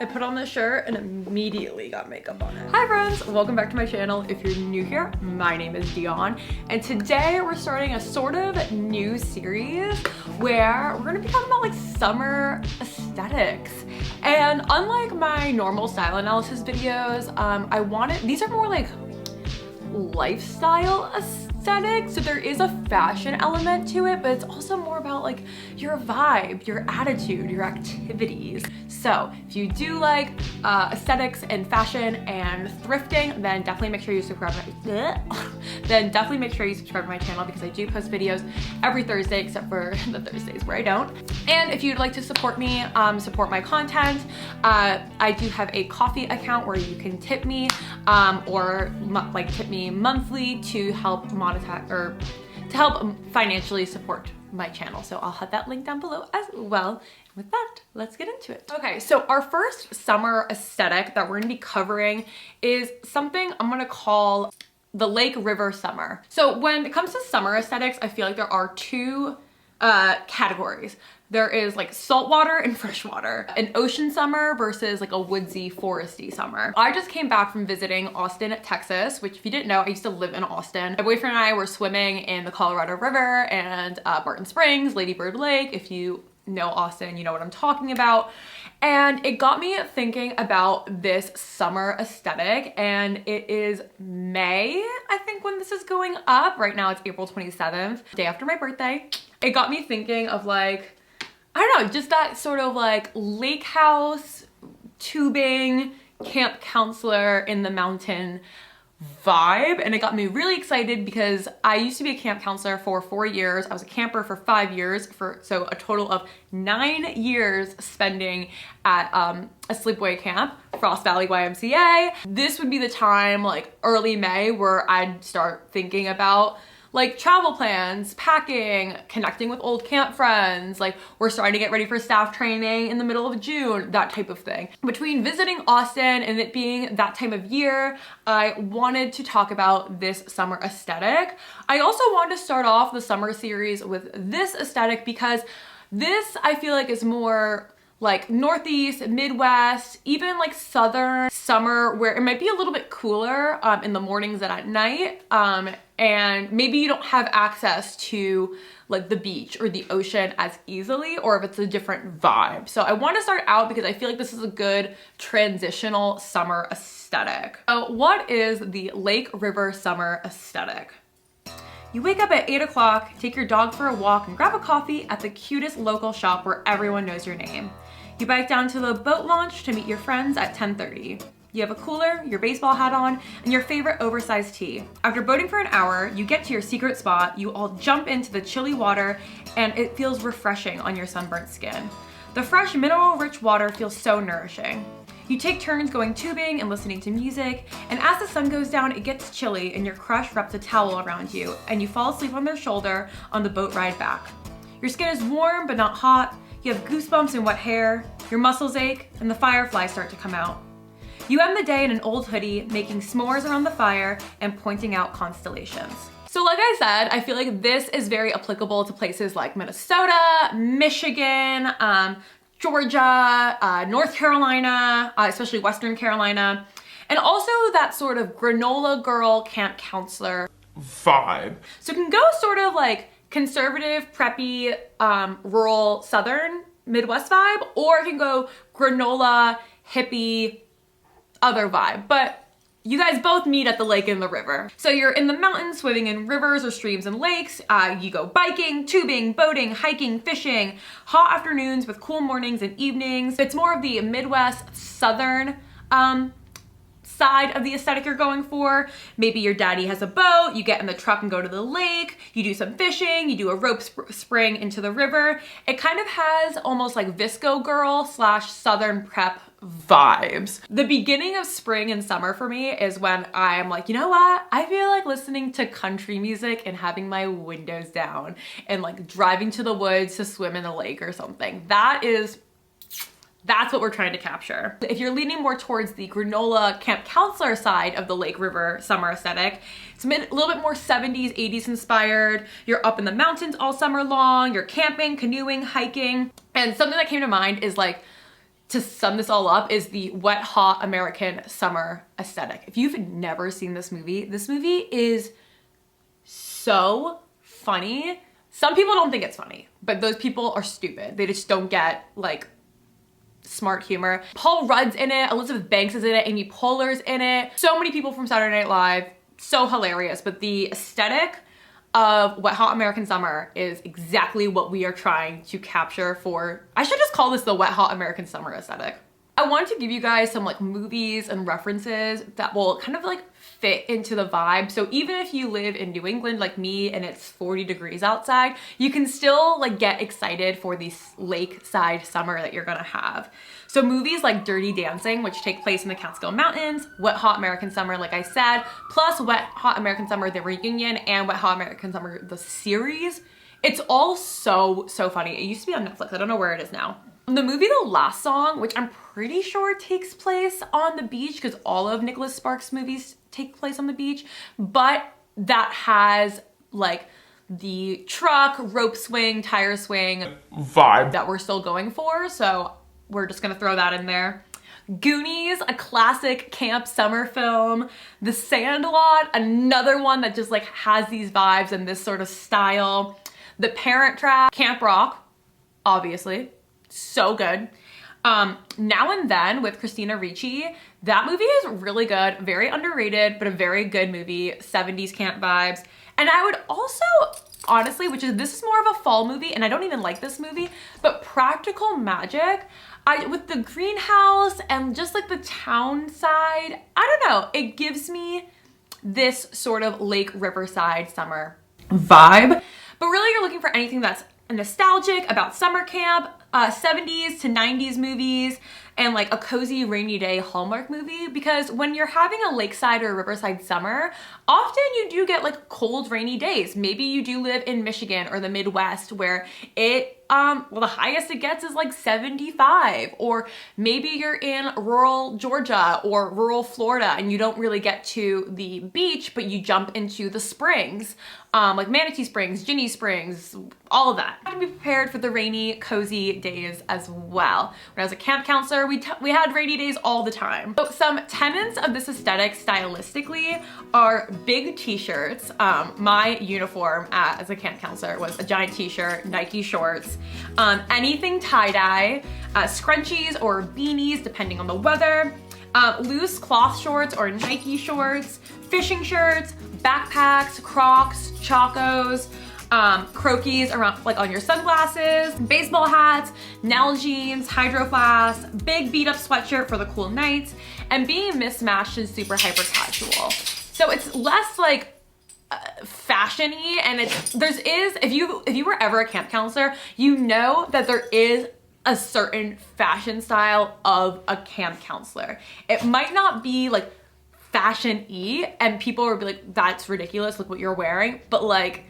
put on this shirt and immediately got makeup on it. Hi friends, welcome back to my channel. If you're new here, my name is Dion, and today we're starting a sort of new series where we're gonna be talking about like summer aesthetics. And unlike my normal style analysis videos, these are more like lifestyle aesthetic, so there is a fashion element to it, but it's also more about like your vibe, your attitude, your activities. So if you do like aesthetics and fashion and thrifting, then definitely make sure you subscribe to my channel, because I do post videos every Thursday except for the Thursdays where I don't. And if you'd like to support me, support my content, I do have a Coffee account where you can tip me or tip me monthly to help monetize or to help financially support my channel. So I'll have that link down below as well. With that, let's get into it. Okay, so our first summer aesthetic that we're gonna be covering is something I'm gonna call the lake river summer. So when it comes to summer aesthetics, I feel like there are two categories. There is like saltwater and freshwater, an ocean summer versus like a woodsy, foresty summer. I just came back from visiting Austin, Texas, which if you didn't know, I used to live in Austin. My boyfriend and I were swimming in the Colorado River and Barton Springs, Lady Bird Lake. If you know Austin, you know what I'm talking about. And it got me thinking about this summer aesthetic, and it is May, I think, when this is going up. Right now it's April 27th, day after my birthday. It got me thinking of like, I don't know, just that sort of like lake house, tubing, camp counselor in the mountain vibe. And it got me really excited because I used to be a camp counselor for 4 years. I was a camper for 5 years, so a total of 9 years spending at a sleepaway camp, Frost Valley YMCA. This would be the time, like early May, where I'd start thinking about like travel plans, packing, connecting with old camp friends, like we're starting to get ready for staff training in the middle of June, that type of thing. Between visiting Austin and it being that time of year, I wanted to talk about this summer aesthetic. I also wanted to start off the summer series with this aesthetic because this I feel like is more like Northeast, Midwest, even like Southern summer, where it might be a little bit cooler in the mornings and at night. And maybe you don't have access to like the beach or the ocean as easily, or if it's a different vibe. So I want to start out because I feel like this is a good transitional summer aesthetic. So what is the lake river summer aesthetic? You wake up at 8 o'clock, take your dog for a walk, and grab a coffee at the cutest local shop where everyone knows your name. You bike down to the boat launch to meet your friends at 10:30. You have a cooler, your baseball hat on, and your favorite oversized tee. After boating for an hour, you get to your secret spot, you all jump into the chilly water, and it feels refreshing on your sunburnt skin. The fresh, mineral-rich water feels so nourishing. You take turns going tubing and listening to music, and as the sun goes down, it gets chilly and your crush wraps a towel around you, and you fall asleep on their shoulder on the boat ride back. Your skin is warm but not hot, you have goosebumps and wet hair, your muscles ache, and the fireflies start to come out. You end the day in an old hoodie, making s'mores around the fire and pointing out constellations. So like I said, I feel like this is very applicable to places like Minnesota, Michigan, Georgia, North Carolina, especially Western Carolina, and also that sort of granola girl camp counselor vibe. So it can go sort of like conservative, preppy, rural, Southern, Midwest vibe, or it can go granola, hippie, other vibe. But you guys both meet at the lake and the river. So you're in the mountains, swimming in rivers or streams and lakes. You go biking, tubing, boating, hiking, fishing, hot afternoons with cool mornings and evenings. It's more of the Midwest, Southern side of the aesthetic you're going for. Maybe your daddy has a boat, you get in the truck and go to the lake, you do some fishing, you do a rope spring into the river. It kind of has almost like Visco Girl / Southern prep vibes. The beginning of spring and summer for me is when I'm like, you know what? I feel like listening to country music and having my windows down and like driving to the woods to swim in a lake or something. That's what we're trying to capture. If you're leaning more towards the granola camp counselor side of the lake river summer aesthetic, it's a little bit more 70s, 80s inspired. You're up in the mountains all summer long, you're camping, canoeing, hiking. And something that came to mind is like to sum this all up is the wet, hot American summer aesthetic. If you've never seen this movie is so funny. Some people don't think it's funny, but those people are stupid. They just don't get like smart humor. Paul Rudd's in it, Elizabeth Banks is in it, Amy Poehler's in it. So many people from Saturday Night Live, so hilarious. But the aesthetic of Wet Hot American Summer is exactly what we are trying to capture for, I should just call this the Wet Hot American Summer aesthetic. I wanted to give you guys some like movies and references that will kind of like fit into the vibe. So even if you live in New England like me and it's 40 degrees outside, you can still like get excited for this lakeside summer that you're gonna have. So movies like Dirty Dancing, which take place in the Catskill Mountains, Wet Hot American Summer, like I said, plus Wet Hot American Summer, the reunion, and Wet Hot American Summer, the series. It's all so funny. It used to be on Netflix. I don't know where it is now. The movie The Last Song, which I'm pretty sure takes place on the beach because all of Nicholas Sparks' movies take place on the beach, but that has like the truck, rope swing, tire swing vibe that we're still going for, so we're just gonna throw that in there. Goonies, a classic camp summer film. The Sandlot, another one that just like has these vibes and this sort of style. The Parent Trap, Camp Rock, obviously. So good. Now and Then with Christina Ricci. That movie is really good, very underrated, but a very good movie, 70s camp vibes. And I would also, honestly, this is more of a fall movie, and I don't even like this movie, but Practical Magic, with the greenhouse and just like the town side, I don't know, it gives me this sort of Lake Riverside summer vibe. But really you're looking for anything that's nostalgic about summer camp, 70s to 90s movies, and like a cozy rainy day Hallmark movie, because when you're having a lakeside or riverside summer, often you do get like cold rainy days. Maybe you do live in Michigan or the Midwest where it well, the highest it gets is like 75, or maybe you're in rural Georgia or rural Florida and you don't really get to the beach, but you jump into the springs, like Manatee Springs, Ginny Springs, all of that. You have to be prepared for the rainy, cozy days as well. When I was a camp counselor, we had rainy days all the time. So some tenets of this aesthetic stylistically are big t-shirts. My uniform as a camp counselor was a giant t-shirt, Nike shorts, anything tie-dye, scrunchies or beanies depending on the weather, loose cloth shorts or Nike shorts, fishing shirts, backpacks, Crocs, Chacos, croquis around like on your sunglasses, baseball hats, Nalgene's, Hydro Flask, big beat up sweatshirt for the cool nights, and being mismatched and super hyper casual. So it's less like fashion-y, and if you were ever a camp counselor, you know that there is a certain fashion style of a camp counselor. It might not be like fashion-y and people would be like, that's ridiculous, look what you're wearing, but like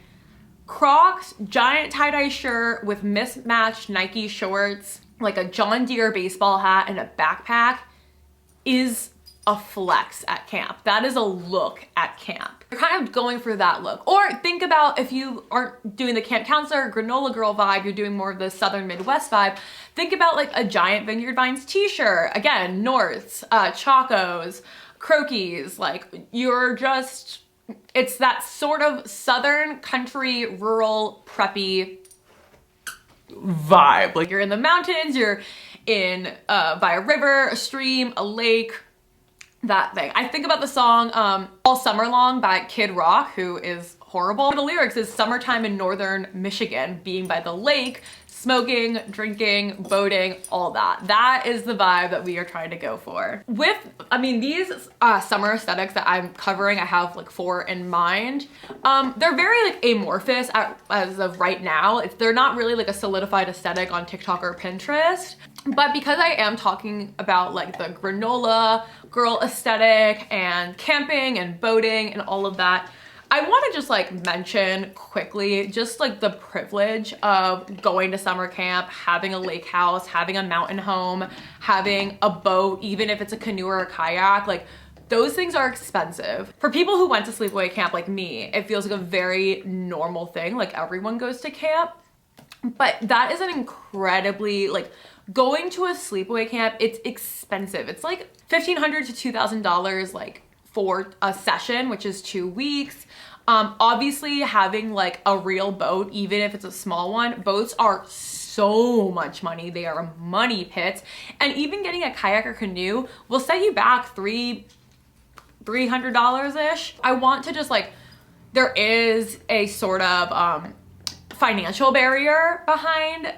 Crocs, giant tie-dye shirt with mismatched Nike shorts, like a John Deere baseball hat and a backpack is a flex at camp. That is a look at camp. You're kind of going for that look. Or think about if you aren't doing the camp counselor, granola girl vibe, you're doing more of the Southern Midwest vibe, think about like a giant Vineyard Vines t-shirt. Again, Norths, Chacos, croquis, like it's that sort of Southern country, rural, preppy vibe. Like you're in the mountains, you're in by a river, a stream, a lake, that thing. I think about the song All Summer Long by Kid Rock, who is horrible. The lyrics is summertime in northern Michigan, being by the lake, smoking, drinking, boating, all that. That is the vibe that we are trying to go for. These summer aesthetics that I'm covering, I have like 4 in mind. They're very like amorphous as of right now. They're not really like a solidified aesthetic on TikTok or Pinterest. But because I am talking about like the granola girl aesthetic and camping and boating and all of that, I want to just like mention quickly just like the privilege of going to summer camp, having a lake house, having a mountain home, having a boat, even if it's a canoe or a kayak. Like those things are expensive. For people who went to sleepaway camp like me, it feels like a very normal thing. Like everyone goes to camp. But that is an incredibly, like, going to a sleepaway camp, it's expensive. It's like $1,500 to $2,000 like for a session, which is 2 weeks. Obviously having like a real boat, even if it's a small one, boats are so much money. They are money pits. And even getting a kayak or canoe will set you back $300-ish. I want to just like, there is a sort of financial barrier behind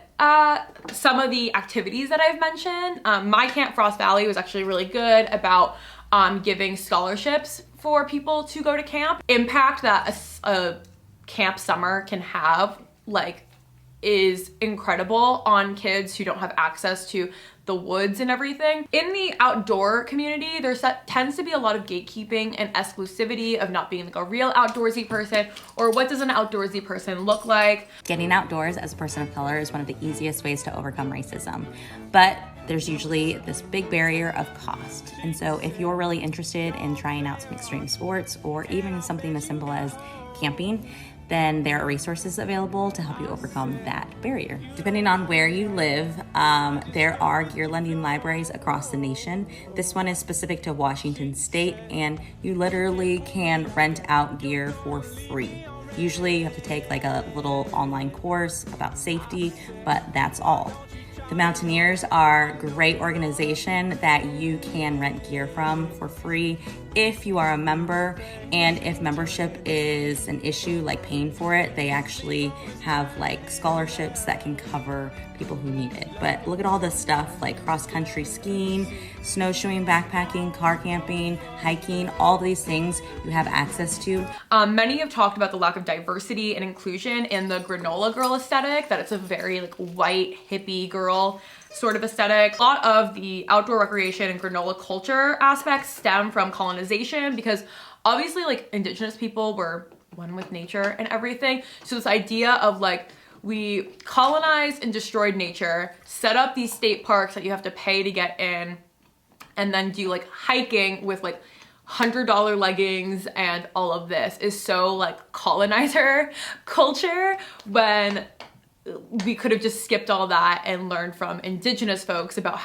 some of the activities that I've mentioned. My camp, Frost Valley, was actually really good about giving scholarships for people to go to camp. Impact that a camp summer can have, like, is incredible on kids who don't have access to the woods and everything. In the outdoor community, there tends to be a lot of gatekeeping and exclusivity of not being like a real outdoorsy person, or what does an outdoorsy person look like. Getting outdoors as a person of color is one of the easiest ways to overcome racism, but there's usually this big barrier of cost. And so if you're really interested in trying out some extreme sports or even something as simple as camping, then there are resources available to help you overcome that barrier. Depending on where you live, there are gear lending libraries across the nation. This one is specific to Washington State, and you literally can rent out gear for free. Usually you have to take like a little online course about safety, but that's all. The Mountaineers are a great organization that you can rent gear from for free if you are a member, and if membership is an issue, like paying for it, they actually have like scholarships that can cover people who need it. But look at all this stuff like cross-country skiing, snowshoeing, backpacking, car camping, hiking, all these things you have access to. Many have talked about the lack of diversity and inclusion in the granola girl aesthetic, that it's a very like white hippie girl sort of aesthetic. A lot of the outdoor recreation and granola culture aspects stem from colonization, because obviously like indigenous people were one with nature and everything. So this idea of like, we colonized and destroyed nature, set up these state parks that you have to pay to get in, and then do like hiking with like $100 leggings and all of this is so like colonizer culture, when we could have just skipped all that and learned from indigenous folks about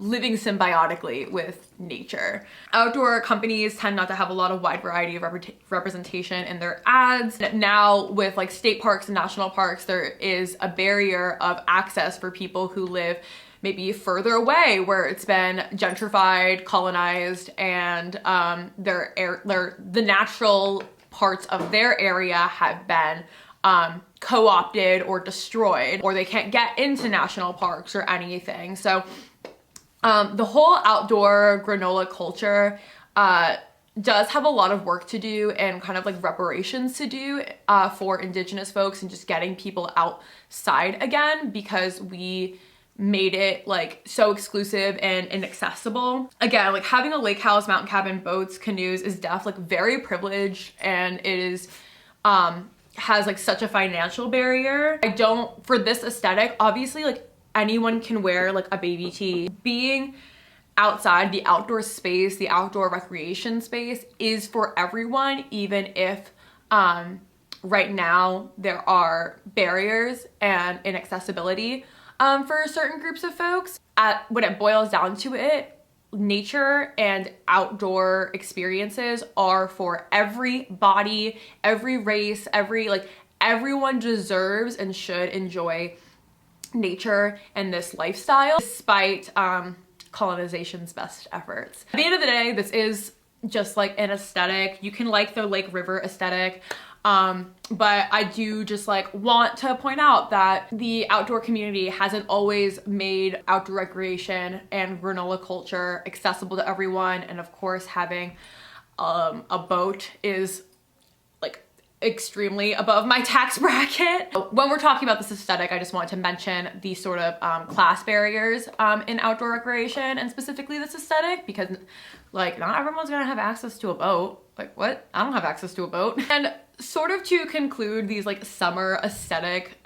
living symbiotically with nature. Outdoor companies tend not to have a lot of wide variety of representation in their ads. Now with like state parks and national parks, there is a barrier of access for people who live maybe further away, where it's been gentrified, colonized, and the natural parts of their area have been co-opted or destroyed, or they can't get into national parks or anything. So the whole outdoor granola culture does have a lot of work to do and kind of like reparations to do for indigenous folks, and just getting people outside again, because we made it like so exclusive and inaccessible. Again, like having a lake house, mountain cabin, boats, canoes is definitely like very privileged, and it is has like such a financial barrier. For this aesthetic, obviously like anyone can wear like a baby tee. Being outside, the outdoor space, the outdoor recreation space is for everyone, even if right now there are barriers and inaccessibility for certain groups of folks. When it boils down to it, nature and outdoor experiences are for every body, every race, everyone deserves and should enjoy nature and this lifestyle, despite colonization's best efforts. At the end of the day, this is just like an aesthetic. You can like the lake river aesthetic, but I do just like want to point out that the outdoor community hasn't always made outdoor recreation and granola culture accessible to everyone. And of course, having a boat is like extremely above my tax bracket. When we're talking about this aesthetic, I just want to mention the sort of class barriers in outdoor recreation, and specifically this aesthetic, because like not everyone's gonna have access to a boat. Like what? I don't have access to a boat. And sort of to conclude these like summer aesthetic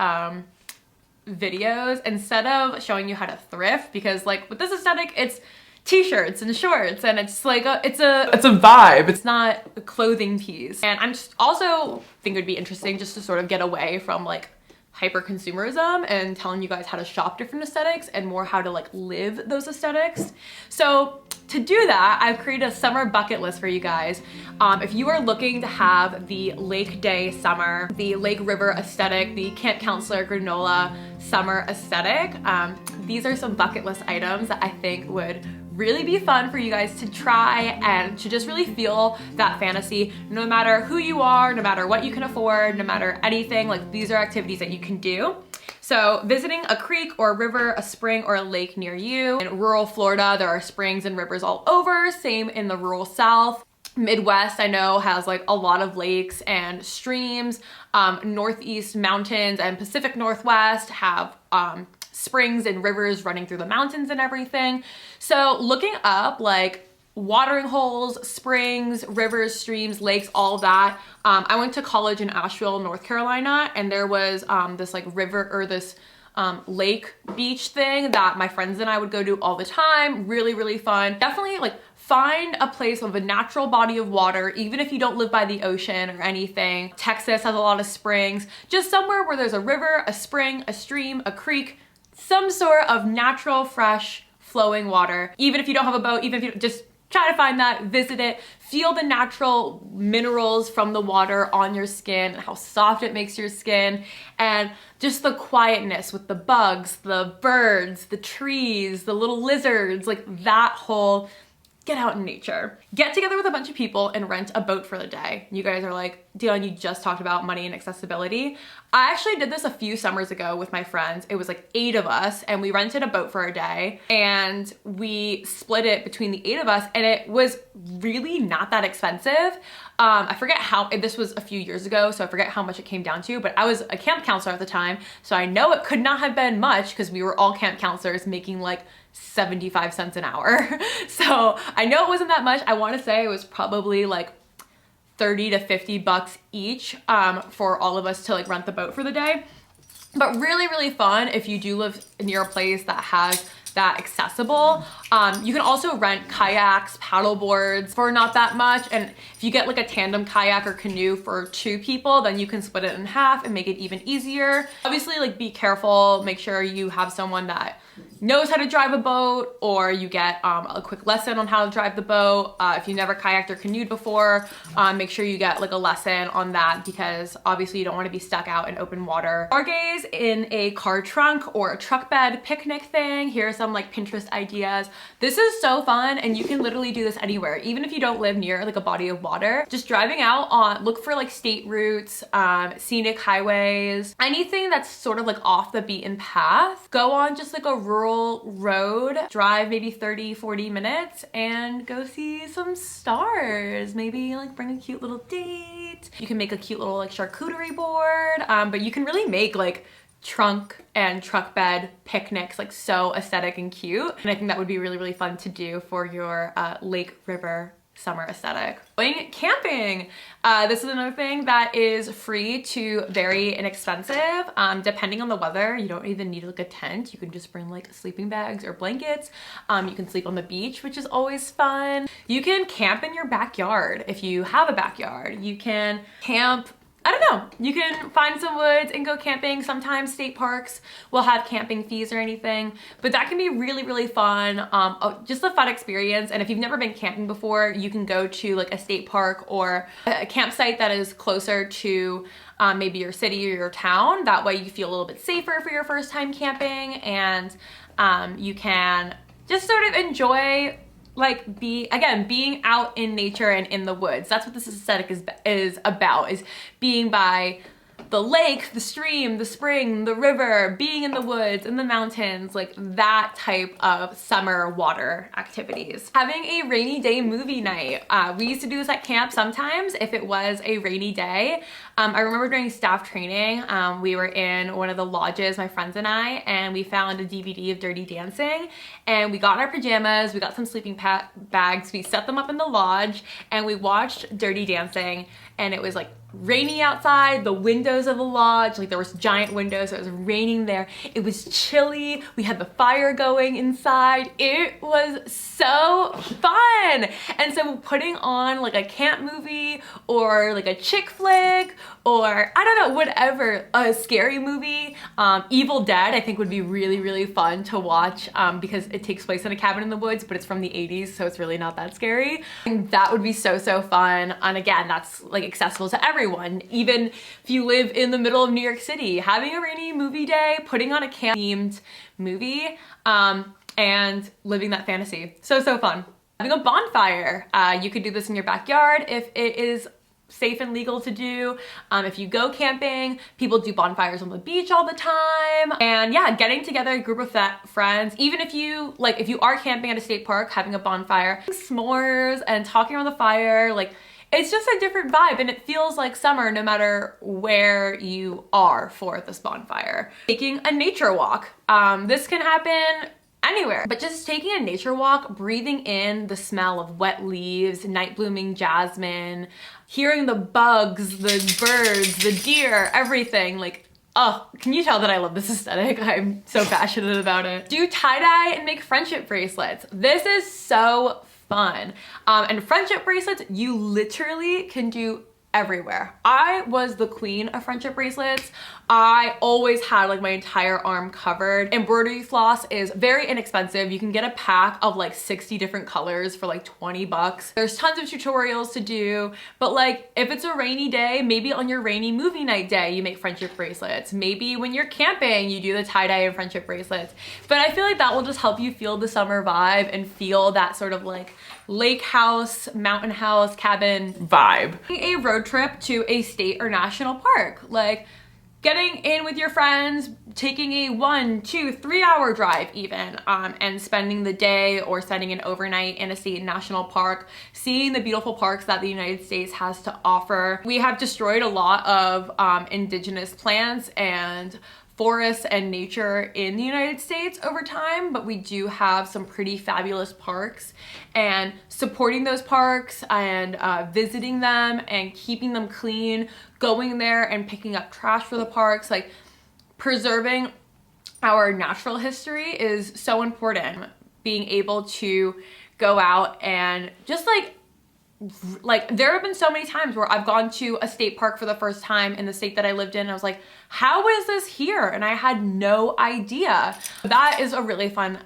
videos, instead of showing you how to thrift, because like with this aesthetic, it's t-shirts and shorts, and it's like it's a vibe. It's not a clothing piece. And I'm just also think it would be interesting just to sort of get away from like hyper consumerism and telling you guys how to shop different aesthetics and more how to like live those aesthetics. So to do that, I've created a summer bucket list for you guys. If you are looking to have the lake day summer, the lake river aesthetic, the camp counselor granola summer aesthetic, these are some bucket list items that I think would really be fun for you guys to try and to just really feel that fantasy no matter who you are, no matter what you can afford, no matter anything. Like, these are activities that you can do. So visiting a creek or a river, a spring or a lake near you. In rural Florida, there are springs and rivers all over, same in the rural South. Midwest, I know, has like a lot of lakes and streams. Northeast mountains and Pacific Northwest have springs and rivers running through the mountains and everything. So looking up like watering holes, springs, rivers, streams, lakes, all of that. I went to college in Asheville, North Carolina, and there was this like river or this lake beach thing that my friends and I would go to all the time. Really, really fun. Definitely like find a place with a natural body of water, even if you don't live by the ocean or anything. Texas has a lot of springs. Just somewhere where there's a river, a spring, a stream, a creek, some sort of natural, fresh, flowing water. Even if you don't have a boat, even if you just try to find that, visit it, feel the natural minerals from the water on your skin and how soft it makes your skin, and just the quietness with the bugs, the birds, the trees, the little lizards, like that whole get out in nature. Get together with a bunch of people and rent a boat for the day. You guys are like, Dion, you just talked about money and accessibility. I actually did this a few summers ago with my friends. It was like 8 of us and we rented a boat for a day and we split it between the 8 of us, and it was really not that expensive. I forget how, this was a few years ago, so I forget how much it came down to, but I was a camp counselor at the time, so I know it could not have been much because we were all camp counselors making like 75 cents an hour. So I know it wasn't that much. I want to say it was probably like 30 to 50 bucks each for all of us to like rent the boat for the day. But really, really fun if you do live near a place that has that accessible. You can also rent kayaks, paddle boards for not that much. And if you get like a tandem kayak or canoe for 2 people, then you can split it in half and make it even easier. Obviously, like, be careful, make sure you have someone that knows how to drive a boat, or you get a quick lesson on how to drive the boat. If you never kayaked or canoed before, make sure you get like a lesson on that, because obviously you don't want to be stuck out in open water. Stargaze in a car trunk or a truck bed picnic thing. Here are some like Pinterest ideas. This is so fun, and you can literally do this anywhere, even if you don't live near like a body of water. Just driving out on, look for like state routes, scenic highways, anything that's sort of like off the beaten path. Go on just like a rural road, drive maybe 30-40 minutes and go see some stars. Maybe like bring a cute little date. You can make a cute little like charcuterie board, but you can really make like trunk and truck bed picnics like so aesthetic and cute. And I think that would be really, really fun to do for your lake river summer aesthetic. Going camping. This is another thing that is free to very inexpensive. Depending on the weather, you don't even need like a tent. You can just bring like sleeping bags or blankets. You can sleep on the beach, which is always fun. You can camp in your backyard if you have a backyard. You can camp, I don't know, you can find some woods and go camping. Sometimes state parks will have camping fees or anything, but that can be really, really fun. Just a fun experience. And if you've never been camping before, you can go to like a state park or a campsite that is closer to maybe your city or your town. That way you feel a little bit safer for your first time camping, and you can just sort of enjoy like being out in nature and in the woods. That's what this aesthetic is about, is being by the lake, the stream, the spring, the river, being in the woods, in the mountains, like that type of summer water activities. Having a rainy day movie night. We used to do this at camp sometimes if it was a rainy day. I remember during staff training, we were in one of the lodges, my friends and I, and we found a DVD of Dirty Dancing, and we got in our pajamas, we got some sleeping bags, we set them up in the lodge, and we watched Dirty Dancing, and it was like rainy outside, the windows of the lodge, like there was giant windows, so it was raining there. It was chilly. We had the fire going inside. It was so fun. And so putting on like a camp movie or like a chick flick or I don't know, whatever, a scary movie, Evil Dead I think would be really, really fun to watch because it takes place in a cabin in the woods, but it's from the 80s, so it's really not that scary. And that would be so, so fun. And again, that's like accessible to everyone. Even if you live in the middle of New York City, having a rainy movie day, putting on a camp themed movie, and living that fantasy. So, so fun. Having a bonfire. You could do this in your backyard if it is safe and legal to do. If you go camping, people do bonfires on the beach all the time. And yeah, getting together a group of friends, even if you are camping at a state park, having a bonfire, s'mores and talking around the fire, like it's just a different vibe and it feels like summer no matter where you are for this bonfire. Taking a nature walk. This can happen anywhere, but just taking a nature walk, breathing in the smell of wet leaves, night blooming jasmine, hearing the bugs, the birds, the deer, everything, like, oh, can you tell that I love this aesthetic? I'm so passionate about it. Do tie-dye and make friendship bracelets. This is so fun. And friendship bracelets, you literally can do everywhere. I was the queen of friendship bracelets. I always had like my entire arm covered. Embroidery floss is very inexpensive. You can get a pack of like 60 different colors for like 20 bucks. There's tons of tutorials to do, but like if it's a rainy day, maybe on your rainy movie night day, you make friendship bracelets. Maybe when you're camping, you do the tie-dye and friendship bracelets. But I feel like that will just help you feel the summer vibe and feel that sort of like lake house, mountain house, cabin vibe. A road trip to a state or national park, like getting in with your friends, taking a 1, 2, 3 hour drive even, and spending the day or spending an overnight in a state national park, seeing the beautiful parks that the United States has to offer. We have destroyed a lot of indigenous plants and forests and nature in the United States over time, but we do have some pretty fabulous parks, and supporting those parks and visiting them and keeping them clean, going there and picking up trash for the parks, like preserving our natural history is so important. Being able to go out and just like there have been so many times where I've gone to a state park for the first time in the state that I lived in and I was like, how is this here? And I had no idea. That is a really fun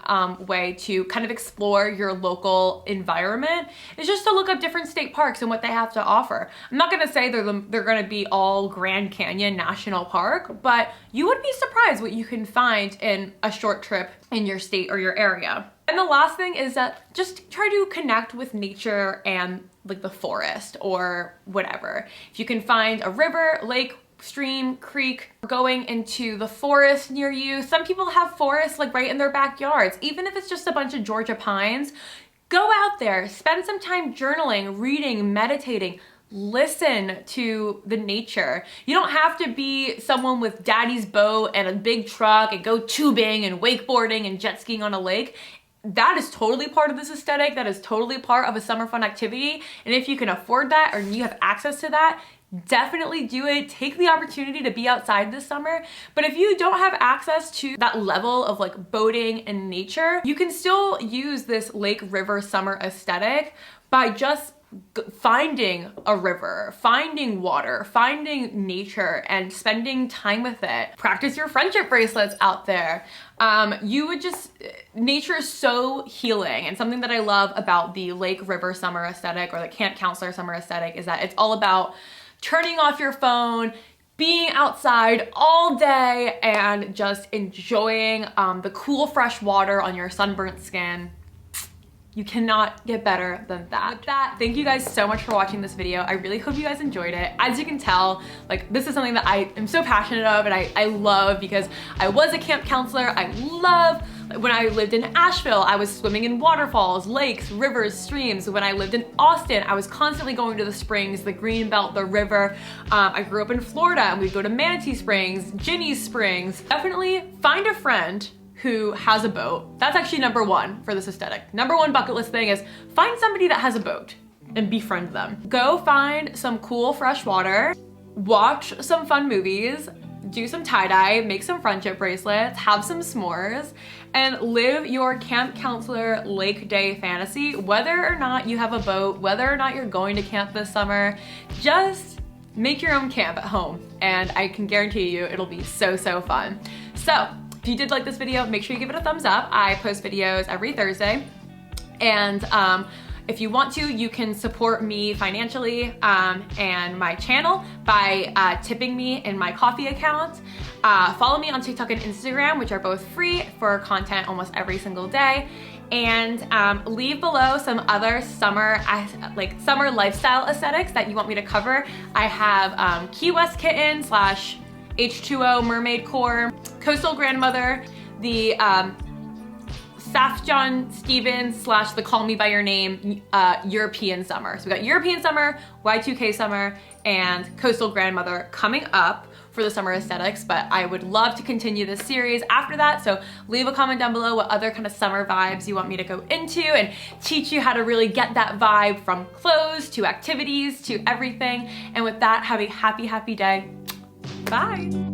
way to kind of explore your local environment, is just to look up different state parks and what they have to offer. I'm not gonna say they're gonna be all Grand Canyon National Park, but you would be surprised what you can find in a short trip in your state or your area. And the last thing is that just try to connect with nature and like the forest or whatever. If you can find a river, lake, stream, creek, going into the forest near you. Some people have forests like right in their backyards. Even if it's just a bunch of Georgia pines, go out there, spend some time journaling, reading, meditating. Listen to the nature. You don't have to be someone with daddy's boat and a big truck and go tubing and wakeboarding and jet skiing on a lake. That is totally part of this aesthetic. That is totally part of a summer fun activity. And if you can afford that or you have access to that, definitely do it. Take the opportunity to be outside this summer. But if you don't have access to that level of like boating and nature, you can still use this lake river summer aesthetic by just finding a river, finding water, finding nature and spending time with it. Practice your friendship bracelets out there. Nature is so healing, and something that I love about the lake river summer aesthetic or the camp counselor summer aesthetic is that it's all about turning off your phone, being outside all day and just enjoying the cool fresh water on your sunburnt skin. You cannot get better than that. With that, thank you guys so much for watching this video. I really hope you guys enjoyed it. As you can tell, like this is something that I am so passionate of and I love, because I was a camp counselor. I love, when I lived in Asheville, I was swimming in waterfalls, lakes, rivers, streams. When I lived in Austin, I was constantly going to the springs, the green belt, the river. I grew up in Florida and we'd go to Manatee Springs, Ginny's Springs. Definitely find a friend who has a boat. That's actually number one for this aesthetic. Number one bucket list thing is find somebody that has a boat and befriend them. Go find some cool fresh water watch some fun movies, do some tie-dye, make some friendship bracelets, have some s'mores, and live your camp counselor lake day fantasy. Whether or not you have a boat, whether or not you're going to camp this summer, just make your own camp at home, and I can guarantee you it'll be so, so fun. So if you did like this video, make sure you give it a thumbs up. I post videos every Thursday, and if you want to, you can support me financially and my channel by tipping me in my Kofi account. Follow me on TikTok and Instagram, which are both free for content almost every single day. And leave below some other summer lifestyle aesthetics that you want me to cover. I have Key West Kitten / H2O Mermaid Core, Coastal Grandmother, the Saf John Stevens / the Call Me By Your Name European Summer. So we got European Summer, Y2K Summer, and Coastal Grandmother coming up for the summer aesthetics, but I would love to continue this series after that. So leave a comment down below what other kind of summer vibes you want me to go into and teach you how to really get that vibe from clothes to activities to everything. And with that, have a happy, happy day. Bye.